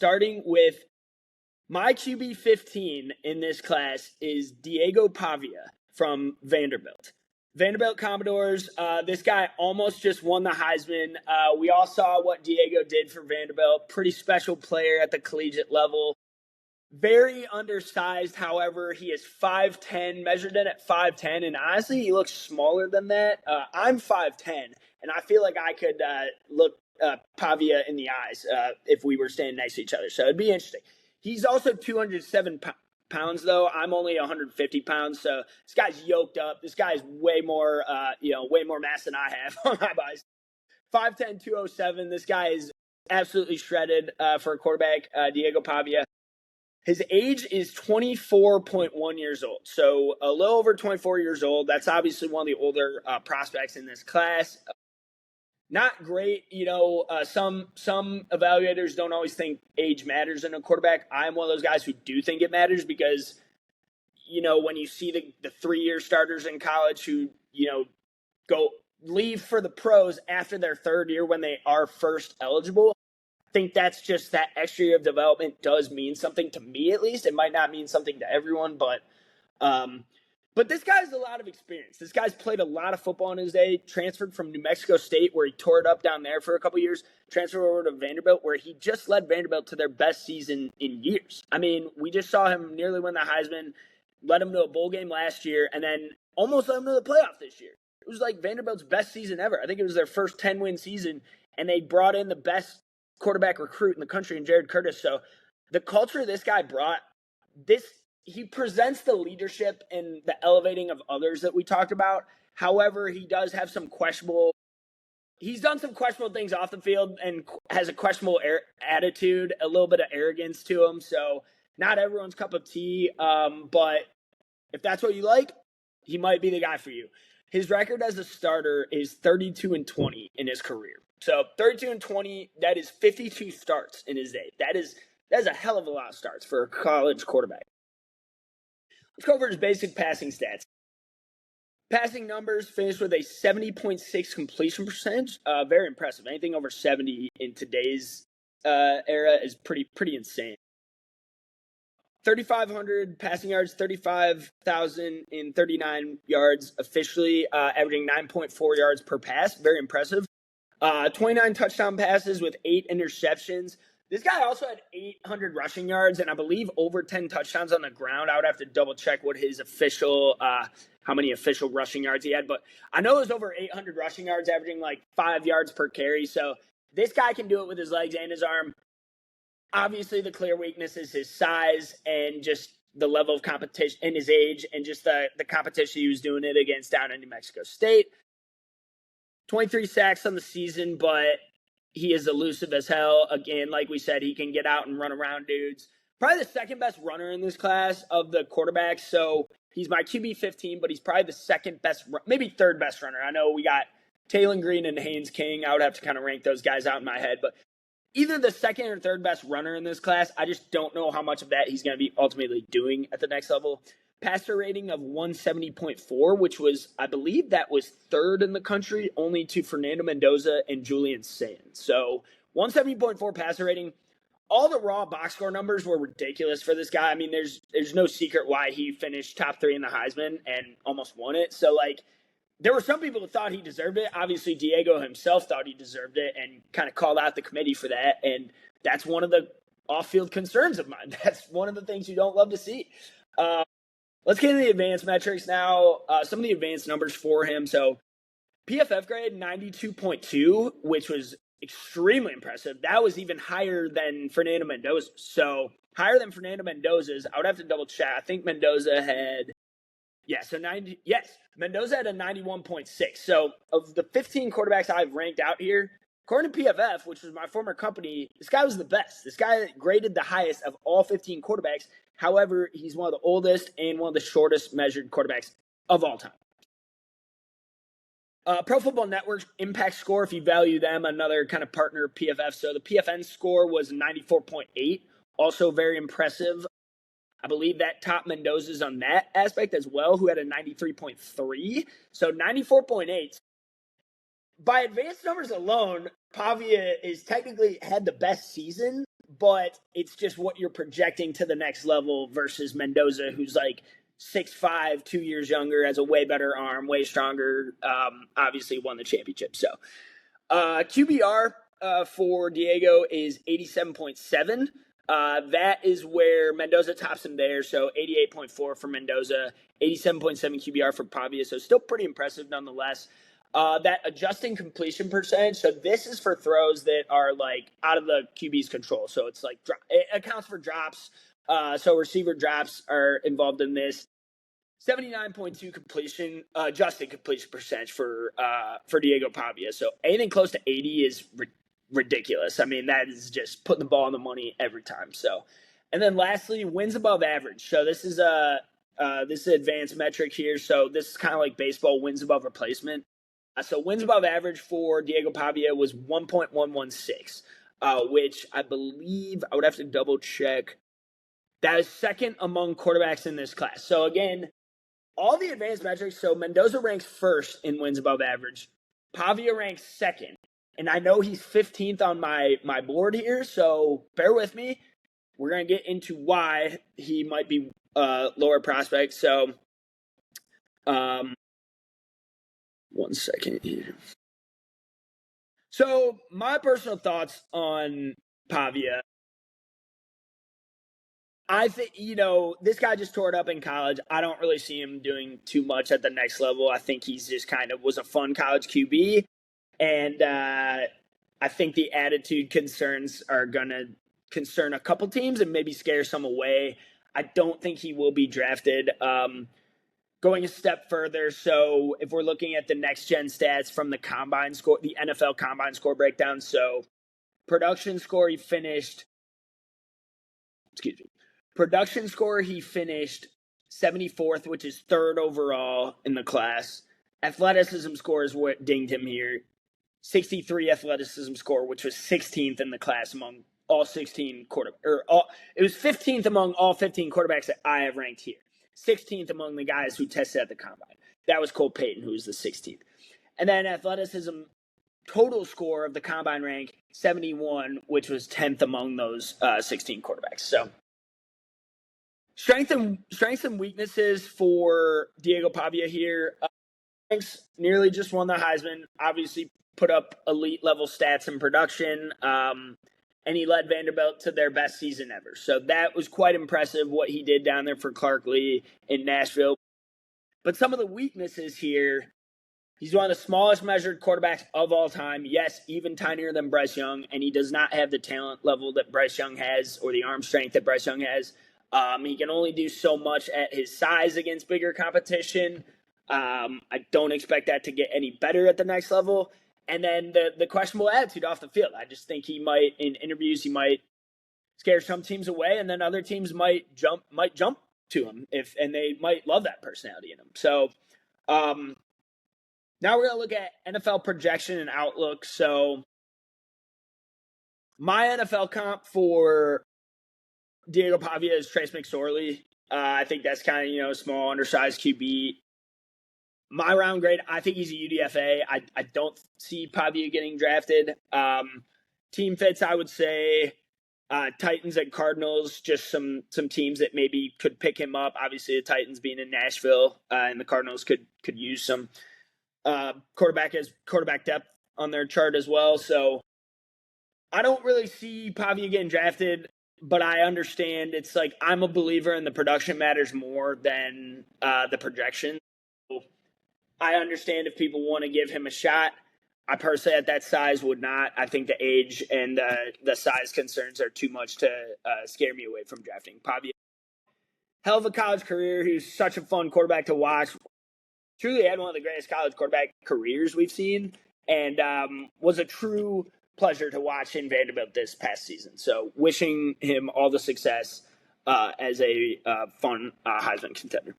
starting with my QB 15 in this class is Diego Pavia from Vanderbilt. Vanderbilt Commodores, this guy almost just won the Heisman. We all saw what Diego did for Vanderbilt. Pretty special player at the collegiate level. Very undersized, however, he is 5'10", measured in at 5'10", and honestly, he looks smaller than that. I'm 5'10", and I feel like I could look Pavia in the eyes if we were standing next to each other, so it'd be interesting. He's also 207 pounds, though. I'm only 150 pounds, so this guy's yoked up. This guy's way more mass than I have on my body. 5'10", 207. This guy is absolutely shredded for a quarterback, Diego Pavia. His age is 24.1 years old, so a little over 24 years old. That's obviously one of the older prospects in this class. Not great, some evaluators don't always think age matters in a quarterback. I'm one of those guys who do think it matters because, when you see the 3-year starters in college who, leave for the pros after their third year when they are first eligible, think that's just that extra year of development does mean something to me, at least. It might not mean something to everyone, but this guy has a lot of experience. This guy's played a lot of football in his day, transferred from New Mexico State, where he tore it up down there for a couple years, transferred over to Vanderbilt, where he just led Vanderbilt to their best season in years. I mean, we just saw him nearly win the Heisman, led him to a bowl game last year, and then almost led him to the playoff this year. It was like Vanderbilt's best season ever. I think it was their first 10-win season, and they brought in the best quarterback recruit in the country in Jared Curtis. So the culture this guy brought, he presents the leadership and the elevating of others that we talked about. However, he does have he's done some questionable things off the field and has a questionable attitude, a little bit of arrogance to him. So not everyone's cup of tea. But if that's what you like, he might be the guy for you. His record as a starter is 32-20 in his career. So 32-20, that is 52 starts in his day. That is a hell of a lot of starts for a college quarterback. Let's go over his basic passing stats. Passing numbers finished with a 70.6 completion percentage. Very impressive. Anything over 70 in today's era is pretty insane. 3,500 passing yards, 35,039 yards officially, averaging 9.4 yards per pass. Very impressive. 29 touchdown passes with 8 interceptions. This guy also had 800 rushing yards and I believe over 10 touchdowns on the ground. I would have to double check what his how many official rushing yards he had, but I know it was over 800 rushing yards, averaging like 5 yards per carry. So this guy can do it with his legs and his arm. Obviously, the clear weakness is his size and just the level of competition and his age and just the competition he was doing it against down in New Mexico State. 23 sacks on the season, but he is elusive as hell. Again, like we said, he can get out and run around dudes. Probably the second best runner in this class of the quarterbacks. So he's my QB 15, but he's probably the second best, maybe third best runner. I know we got Taylor Green and Haynes King. I would have to kind of rank those guys out in my head, but either the second or third best runner in this class. I just don't know how much of that he's going to be ultimately doing at the next level. Passer rating of 170.4, which was, I believe that was third in the country, only to Fernando Mendoza and Julian Sands. So 170.4 passer rating. All the raw box score numbers were ridiculous for this guy. I mean, there's no secret why he finished top 3 in the Heisman and almost won it. So, there were some people who thought he deserved it. Obviously, Diego himself thought he deserved it and kind of called out the committee for that. And that's one of the off-field concerns of mine. That's one of the things you don't love to see. Let's get into the advanced metrics now. Some of the advanced numbers for him. So PFF grade 92.2, which was extremely impressive. That was even higher than Fernando Mendoza. So higher than Fernando Mendoza's. I would have to double check. I think Mendoza had Mendoza had a 91.6. So of the 15 quarterbacks I've ranked out here, according to PFF, which was my former company, this guy was the best. This guy graded the highest of all 15 quarterbacks. However, he's one of the oldest and one of the shortest measured quarterbacks of all time. Pro Football Network impact score, if you value them, another kind of partner of PFF. So the PFN score was 94.8, also very impressive. I believe that top Mendoza's on that aspect as well, who had a 93.3. So 94.8. By advanced numbers alone, Pavia is technically had the best season, but it's just what you're projecting to the next level versus Mendoza, who's like 6'5", 2 years younger, has a way better arm, way stronger, obviously won the championship. So QBR for Diego is 87.7. That is where Mendoza tops him there. So 88.4 for Mendoza, 87.7 QBR for Pavia. So still pretty impressive nonetheless. That adjusting completion percentage. So this is for throws that are like out of the QB's control. So it's like it accounts for drops. So receiver drops are involved in this. 79.2 completion, adjusted completion percentage for Diego Pavia. So anything close to 80 is ridiculous. I mean, that is just putting the ball on the money every time. So, and then lastly, wins above average. So this is an advanced metric here. So this is kind of like baseball, wins above replacement. So wins above average for Diego Pavia was 1.116, which I believe I would have to double check. That is second among quarterbacks in this class. So again, all the advanced metrics, so Mendoza ranks first in wins above average. Pavia ranks second. And I know he's 15th on my board here, so bear with me. We're going to get into why he might be lower prospect. So, 1 second here. So, my personal thoughts on Pavia. I think, this guy just tore it up in college. I don't really see him doing too much at the next level. I think he's just kind of was a fun college QB. And I think the attitude concerns are going to concern a couple teams and maybe scare some away. I don't think he will be drafted. Going a step further, so if we're looking at the next-gen stats from the combine score, the NFL combine score breakdown, so production score, he finished 74th, which is third overall in the class. Athleticism score is what dinged him here. 63 athleticism score, which was 16th in the class among all 16 quarterbacks. It was 15th among all 15 quarterbacks that I have ranked here. 16th among the guys who tested at the combine. That was Cole Payton, who was the 16th. And then athleticism total score of the combine rank, 71, which was 10th among those 16 quarterbacks. So strengths and weaknesses for Diego Pavia here. Nearly just won the Heisman. Obviously put up elite level stats in production. And he led Vanderbilt to their best season ever. So that was quite impressive what he did down there for Clark Lee in Nashville. But some of the weaknesses here, he's one of the smallest measured quarterbacks of all time. Yes, even tinier than Bryce Young, and he does not have the talent level that Bryce Young has or the arm strength that Bryce Young has. He can only do so much at his size against bigger competition. I don't expect that to get any better at the next level. And then the questionable attitude off the field. I just think he might, in interviews, he might scare some teams away, and then other teams might jump to him and they might love that personality in him. So now we're going to look at NFL projection and outlook. So my NFL comp for Diego Pavia is Trace McSorley. I think that's kind of, small, undersized QB. My round grade, I think he's a UDFA. I don't see Pavia getting drafted. Team fits, I would say Titans and Cardinals, just some teams that maybe could pick him up. Obviously, the Titans being in Nashville, and the Cardinals could use some quarterback depth on their chart as well. So I don't really see Pavia getting drafted, but I understand it's like I'm a believer in the production matters more than the projection. I understand if people want to give him a shot. I personally, at that size, would not. I think the age and the size concerns are too much to scare me away from drafting Pavia. Hell of a college career. He was such a fun quarterback to watch. Truly had one of the greatest college quarterback careers we've seen, and was a true pleasure to watch in Vanderbilt this past season. So wishing him all the success as a fun Heisman contender.